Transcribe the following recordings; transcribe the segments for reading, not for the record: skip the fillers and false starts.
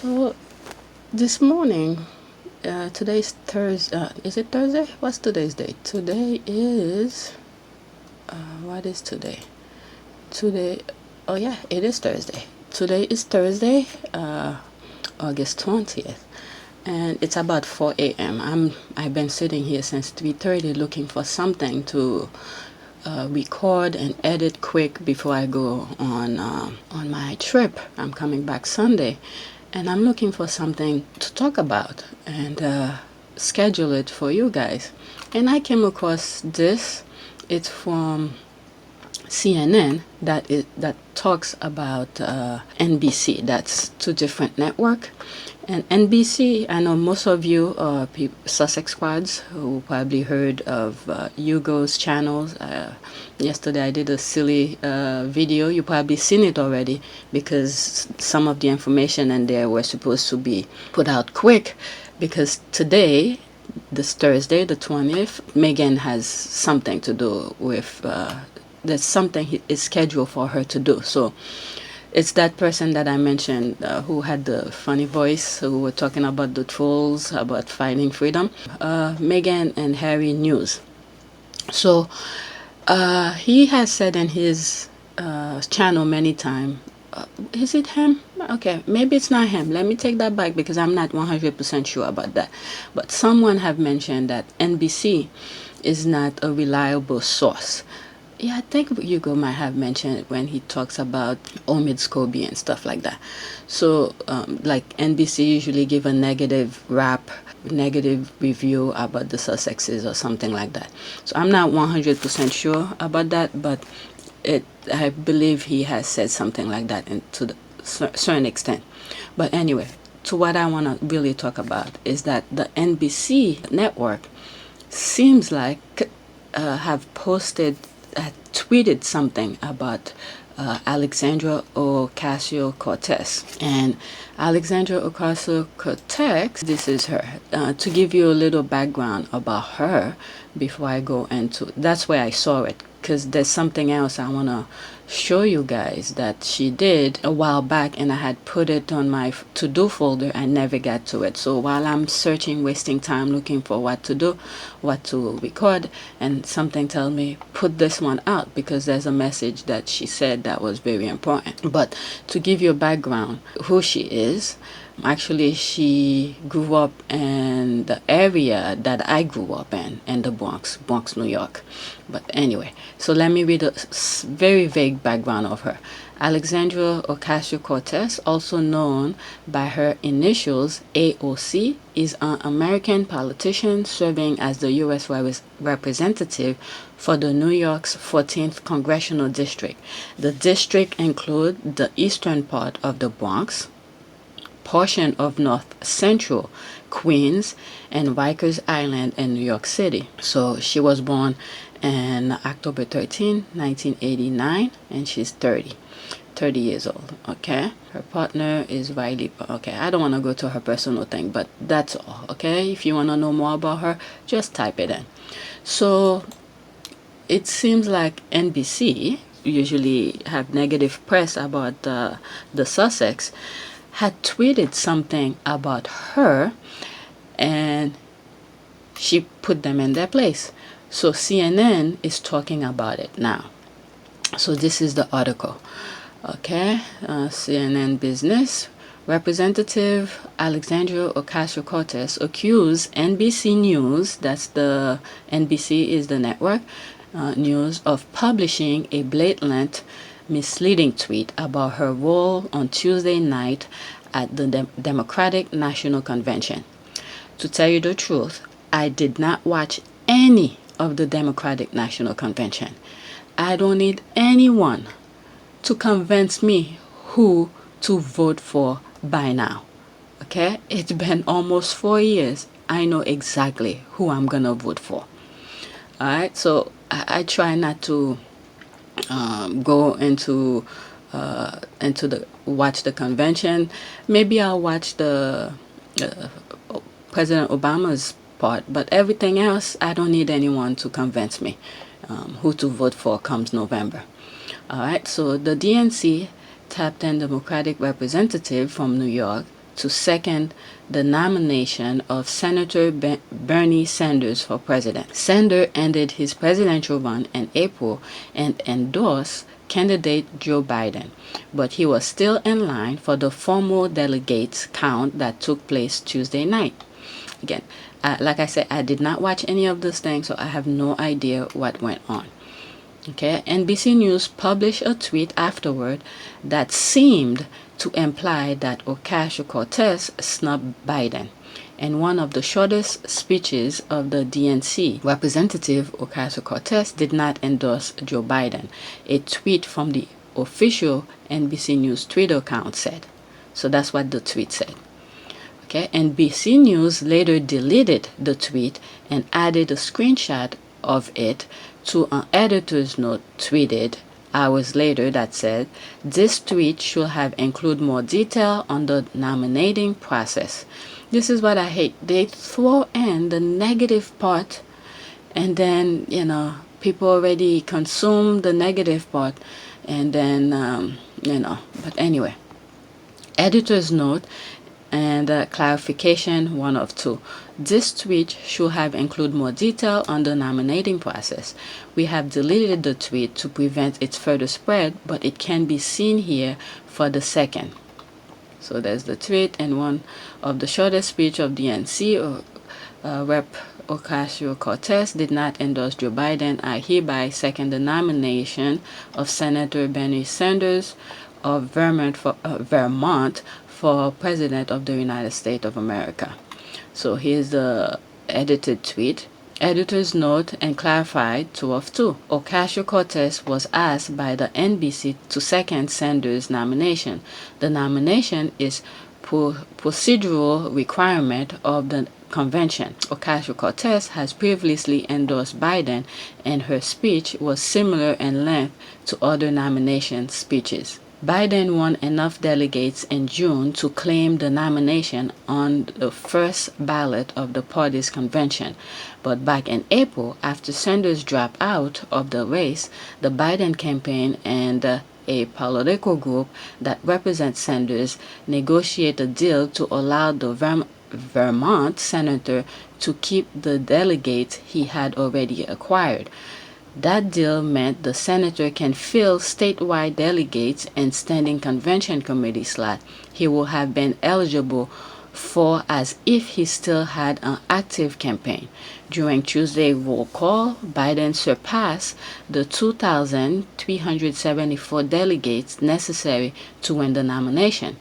So this morning, today's Thursday. Is it Thursday? What's today's date? Today is. What is today? Today. Oh yeah, it is Thursday. Today is Thursday, August 20th, and it's about 4 a.m. I've been sitting here since 3:30 looking for something to record and edit quick before I go on my trip. I'm coming back Sunday, and I'm looking for something to talk about and schedule it for you guys. And I came across this. It's from CNN that talks about NBC. That's two different network. And NBC, I know most of you are Sussex squads who probably heard of Hugo's channels. Yesterday I did a silly video. You probably seen it already because some of the information in there were supposed to be put out quick, because today, this Thursday, the 20th, Megan has something to do with, there's something is scheduled for her to do. So it's that person that I mentioned who had the funny voice, who were talking about the trolls, about fighting freedom. Meghan and Harry news. So he has said in his channel many times, is it him? Okay, maybe it's not him. Let me take that back because I'm not 100% sure about that. But someone have mentioned that NBC is not a reliable source. Yeah, I think Hugo might have mentioned it when he talks about Omid Scobie and stuff like that. So, like NBC usually give a negative review about the Sussexes or something like that. So I'm not 100% sure about that, but I believe he has said something like that to the certain extent. But anyway, to what I want to really talk about is that the NBC network seems like have tweeted something about Alexandria Ocasio-Cortez. And Alexandria Ocasio-Cortez, this is her. To give you a little background about her before I go into, that's where I saw it, because there's something else I want to show you guys that she did a while back, and I had put it on my to-do folder. I never got to it. So while I'm searching, wasting time looking for what to do, what to record, and something tells me put this one out because there's a message that she said that was very important. But to give you a background who she is, actually she grew up in the area that I grew up in the Bronx, New York. But anyway, so let me read a very vague background of her. Alexandria Ocasio-Cortez, also known by her initials AOC, is an American politician serving as the U.S. representative for the New York's 14th Congressional District. The district includes the eastern part of the Bronx, portion of North Central Queens, and Rikers Island in New York City. So she was born on October 13, 1989, and she's 30 years old. Okay, her partner is Riley. Okay, I don't want to go to her personal thing, but that's all. Okay, if you want to know more about her, just type it in. So it seems like NBC usually have negative press about the Sussex, had tweeted something about her, and she put them in their place. So CNN is talking about it now. So this is the article. Okay, CNN Business. Representative Alexandria Ocasio-Cortez accused NBC News, that's the NBC is the network, news, of publishing a blatant misleading tweet about her role on Tuesday night at the Democratic National Convention. To tell you the truth, I did not watch any of the Democratic National Convention. I don't need anyone to convince me who to vote for by now. Okay? It's been almost 4 years. I know exactly who I'm gonna vote for. Alright, so I try not to go into watch the convention. Maybe I'll watch the President Obama's part, but everything else, I don't need anyone to convince me who to vote for comes November. All right, so the DNC tapped in Democratic representative from New York to second the nomination of Senator Bernie Sanders for president. Sanders ended his presidential run in April and endorsed candidate Joe Biden, but he was still in line for the formal delegates count that took place Tuesday night. Again, like I said, I did not watch any of this thing, so I have no idea what went on. Okay, NBC News published a tweet afterward that seemed to imply that Ocasio-Cortez snubbed Biden. In one of the shortest speeches of the DNC, Representative Ocasio-Cortez did not endorse Joe Biden, a tweet from the official NBC News Twitter account said. So that's what the tweet said. Okay, NBC News later deleted the tweet and added a screenshot of it to an editor's note tweeted hours later that said, "This tweet should have included more detail on the nominating process." This is what I hate. They throw in the negative part, and then, people already consume the negative part, and then, but anyway. Editor's note and clarification, one of two. This tweet should have included more detail on the nominating process. We have deleted the tweet to prevent its further spread, but it can be seen here for the second. So there's the tweet and one of the shortest speech of the NC. Rep. Ocasio-Cortez did not endorse Joe Biden. I hereby second the nomination of Senator Bernie Sanders of Vermont for President of the United States of America. So here's the edited tweet. Editor's note and clarified 2 of 2. Ocasio-Cortez was asked by the NBC to second Sanders' nomination. The nomination is procedural requirement of the convention. Ocasio-Cortez has previously endorsed Biden, and her speech was similar in length to other nomination speeches. Biden won enough delegates in June to claim the nomination on the first ballot of the party's convention. But back in April, after Sanders dropped out of the race, the Biden campaign and a political group that represents Sanders negotiated a deal to allow the Vermont senator to keep the delegates he had already acquired. That deal meant the senator can fill statewide delegates and standing convention committee slot he will have been eligible for as if he still had an active campaign. During Tuesday's roll call, Biden surpassed the 2,374 delegates necessary to win the nomination.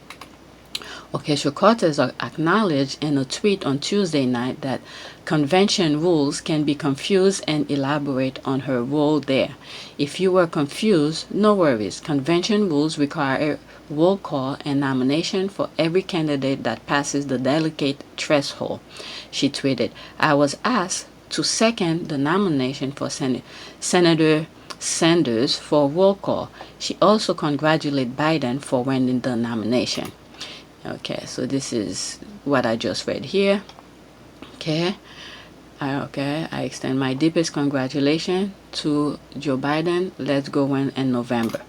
Ocasio-Cortez acknowledged in a tweet on Tuesday night that convention rules can be confused and elaborate on her role there. If you were confused, no worries. Convention rules require a roll call and nomination for every candidate that passes the delegate threshold. She tweeted, "I was asked to second the nomination for Senator Sanders for roll call." She also congratulated Biden for winning the nomination. Okay, so this is what I just read here. I extend my deepest congratulations to Joe Biden. Let's go win in November.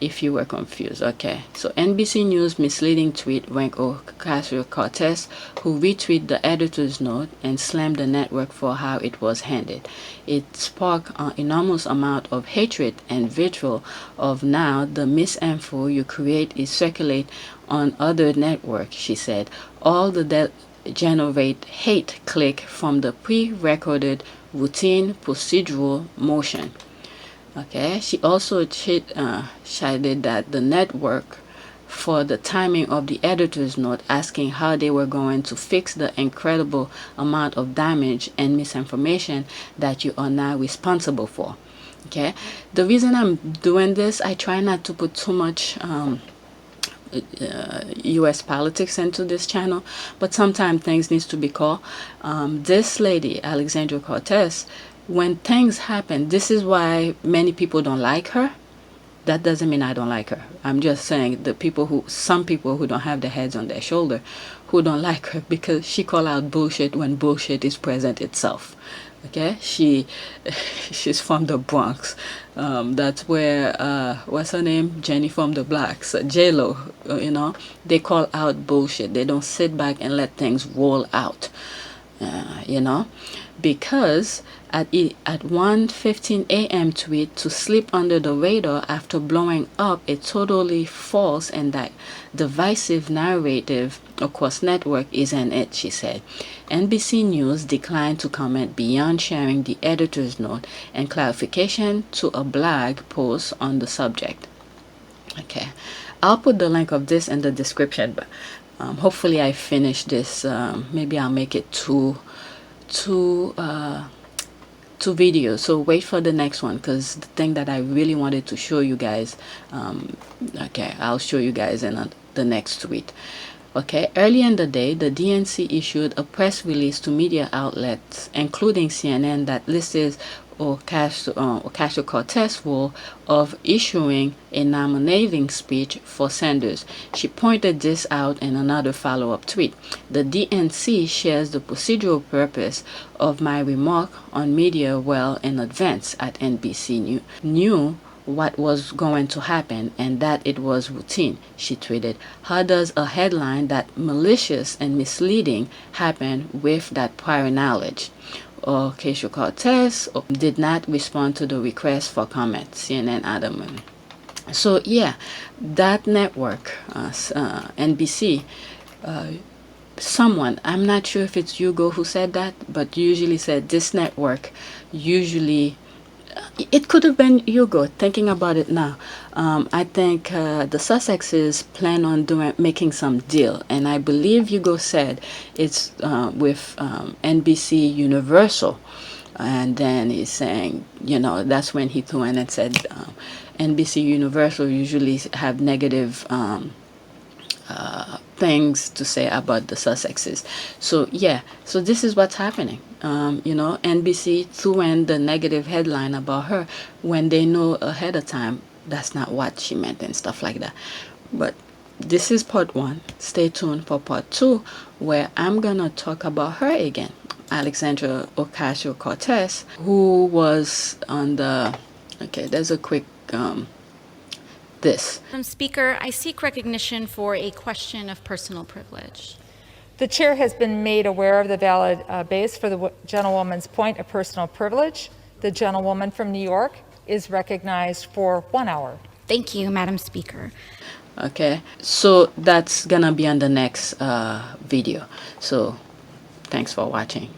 If you were confused, okay. So NBC News misleading tweet ranked Ocasio-Cortez, who retweeted the editor's note and slammed the network for how it was handled. It sparked an enormous amount of hatred and vitriol of now the misinfo you create is circulate on other networks, she said. All the generate hate click from the pre-recorded routine procedural motion. Okay, she also cited that the network for the timing of the editor's note, asking how they were going to fix the incredible amount of damage and misinformation that you are now responsible for. Okay, the reason I'm doing this, I try not to put too much U.S. politics into this channel, but sometimes things needs to be called. This lady, Alexandria Ocasio-Cortez, when things happen, this is why many people don't like her. That doesn't mean I don't like her. I'm just saying some people who don't have their heads on their shoulder, who don't like her because she call out bullshit when bullshit is present itself. Okay, she's from the Bronx. That's where what's her name, Jenny from the Blacks, J-Lo. You know, they call out bullshit. They don't sit back and let things roll out. You know, because at 1:15 a.m. tweet to slip under the radar after blowing up a totally false and divisive narrative across network isn't it, she said. NBC News declined to comment beyond sharing the editor's note and clarification to a blog post on the subject. Okay, I'll put the link of this in the description, but hopefully I finish this. Maybe I'll make it two videos, so wait for the next one, because the thing that I really wanted to show you guys, okay, I'll show you guys in the next tweet. Okay, earlier in the day, the DNC issued a press release to media outlets, including CNN, that listed Ocasio-Cortez's role of issuing a nominating speech for Sanders. She pointed this out in another follow-up tweet. The DNC shares the procedural purpose of my remark on media well in advance at NBC knew what was going to happen and that it was routine, she tweeted. How does a headline that malicious and misleading happen with that prior knowledge? Ocasio-Cortez did not respond to the request for comment, CNN adamant. So yeah, that network, NBC, someone, I'm not sure if it's Hugo who said that, but usually said this network usually, it could have been Hugo, thinking about it now. I think the Sussexes plan on making some deal, and I believe Hugo said it's with NBC Universal, and then he's saying, you know, that's when he threw in and said NBC Universal usually have negative things to say about the Sussexes. So yeah, so this is what's happening. You know, NBC threw in the negative headline about her when they know ahead of time that's not what she meant and stuff like that. But this is part one. Stay tuned for part two, where I'm gonna talk about her again, Alexandria Ocasio-Cortez, who was on the, okay, there's a quick this. Madam Speaker, I seek recognition for a question of personal privilege. The chair has been made aware of the valid base for the gentlewoman's point of personal privilege. The gentlewoman from New York is recognized for 1 hour. Thank you, Madam Speaker. Okay, so that's gonna be on the next video. So thanks for watching.